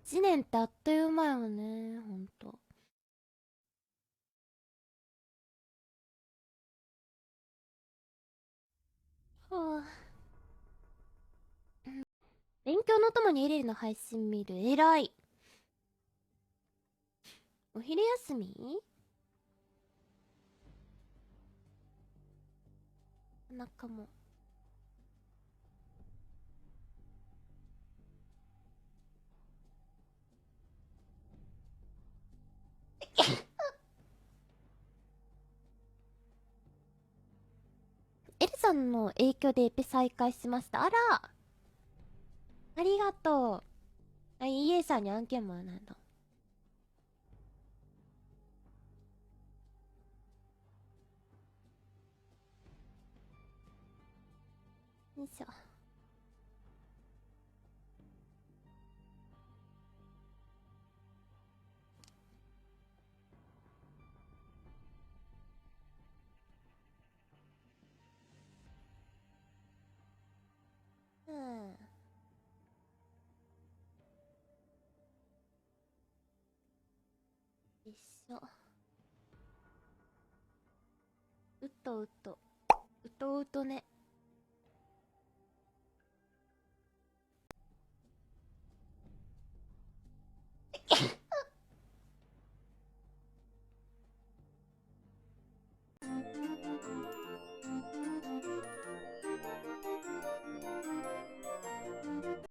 1年ってあっという間よね、ほんと。はあ、勉強のともにエリルの配信見る。えらい。お昼休みなんかも。エリさんの影響でエペ再開しました。あら、ありがとう。あ、EA さんに案件もらなんだ。よいしょ。うん。よいしょ。うとうと。うとうとね。